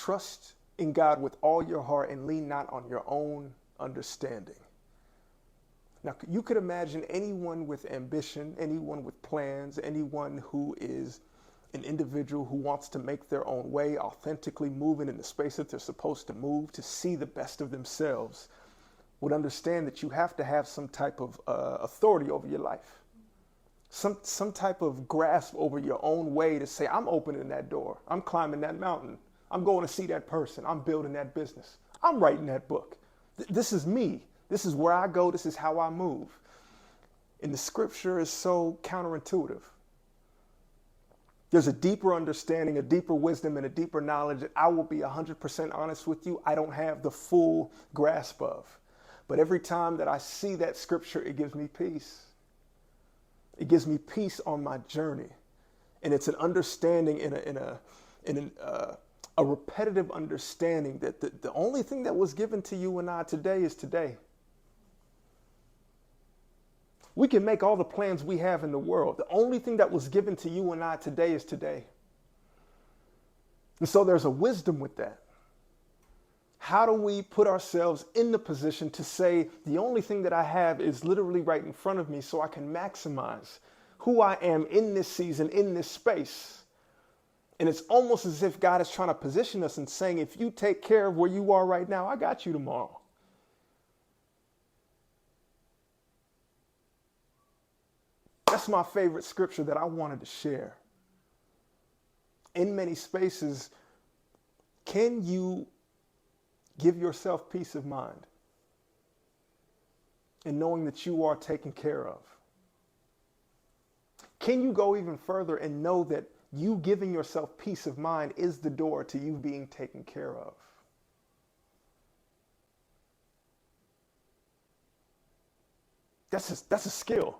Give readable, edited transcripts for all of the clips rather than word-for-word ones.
Trust in God with all your heart and lean not on your own understanding. Now, you could imagine anyone with ambition, anyone with plans, anyone who is an individual who wants to make their own way, authentically moving in the space that they're supposed to move, to see the best of themselves, would understand that you have to have some type of authority over your life, some type of grasp over your own way to say, I'm opening that door, I'm climbing that mountain, I'm going to see that person, I'm building that business, I'm writing that book. This is me. This is where I go. This is how I move. And the scripture is so counterintuitive. There's a deeper understanding, a deeper wisdom, and a deeper knowledge that I will be 100% honest with you, I don't have the full grasp of. But every time that I see that scripture, it gives me peace. It gives me peace on my journey. And it's an understanding in a repetitive understanding that the only thing that was given to you and I today is today. We can make all the plans we have in the world. The only thing that was given to you and I today is today. And so there's a wisdom with that. How do we put ourselves in the position to say the only thing that I have is literally right in front of me so I can maximize who I am in this season, in this space? And it's almost as if God is trying to position us and saying, if you take care of where you are right now, I got you tomorrow. That's my favorite scripture that I wanted to share. In many spaces, can you give yourself peace of mind in knowing that you are taken care of? Can you go even further and know that you giving yourself peace of mind is the door to you being taken care of? That's a skill.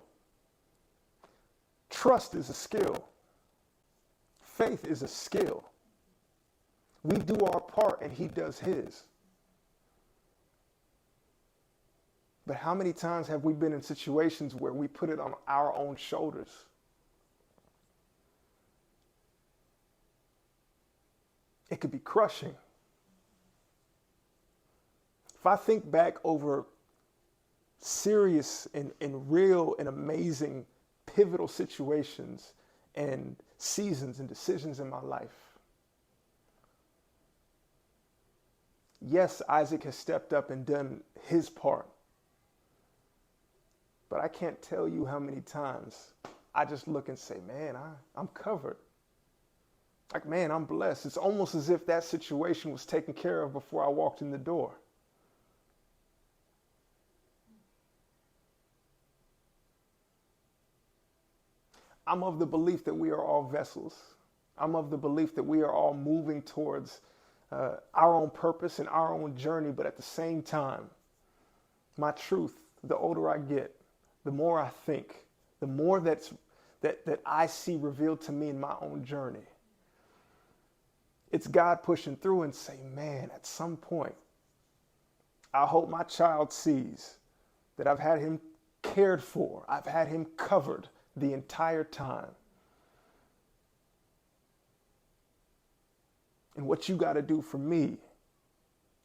Trust is a skill. Faith is a skill. We do our part and he does his. But how many times have we been in situations where we put it on our own shoulders? It could be crushing. If I think back over serious and real and amazing pivotal situations and seasons and decisions in my life, yes, Isaac has stepped up and done his part. But I can't tell you how many times I just look and say, man, I'm covered. Like, man, I'm blessed. It's almost as if that situation was taken care of before I walked in the door. I'm of the belief that we are all vessels. I'm of the belief that we are all moving towards our own purpose and our own journey. But at the same time, my truth, the older I get, the more I think, the more that I see revealed to me in my own journey. It's God pushing through and saying, man, at some point, I hope my child sees that I've had him cared for. I've had him covered the entire time. And what you got to do for me,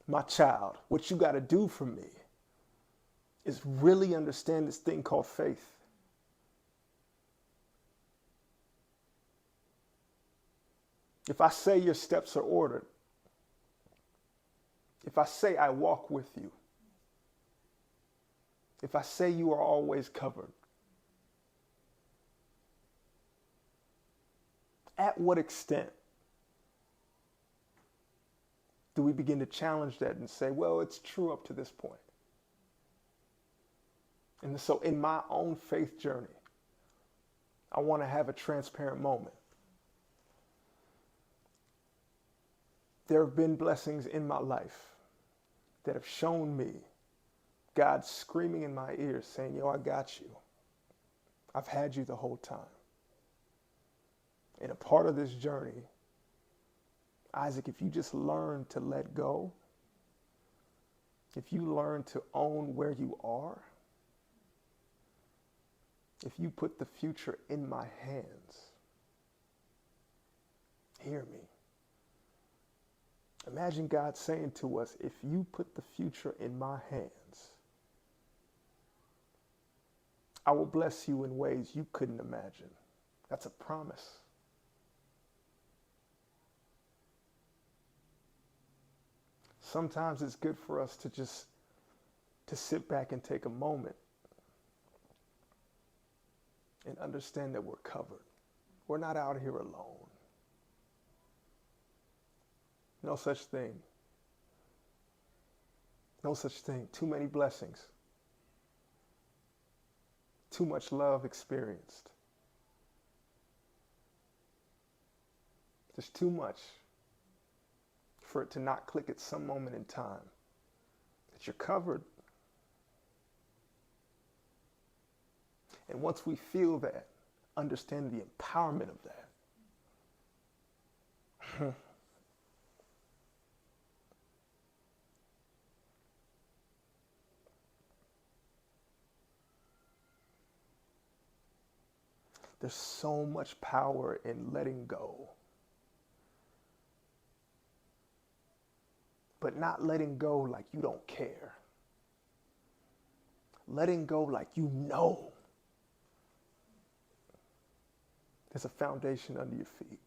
my child, what you got to do for me is really understand this thing called faith. If I say your steps are ordered, if I say I walk with you, if I say you are always covered, at what extent do we begin to challenge that and say, well, it's true up to this point? And so in my own faith journey, I want to have a transparent moment. There have been blessings in my life that have shown me God screaming in my ears saying, yo, I got you. I've had you the whole time. And a part of this journey, Isaac, if you just learn to let go, if you learn to own where you are, if you put the future in my hands, hear me. Imagine God saying to us, if you put the future in my hands, I will bless you in ways you couldn't imagine. That's a promise. Sometimes it's good for us to sit back and take a moment and understand that we're covered. We're not out here alone. No such thing. No such thing. Too many blessings. Too much love experienced. There's too much for it to not click at some moment in time that you're covered. And once we feel that, understand the empowerment of that. There's so much power in letting go. But not letting go like you don't care. Letting go like you know there's a foundation under your feet.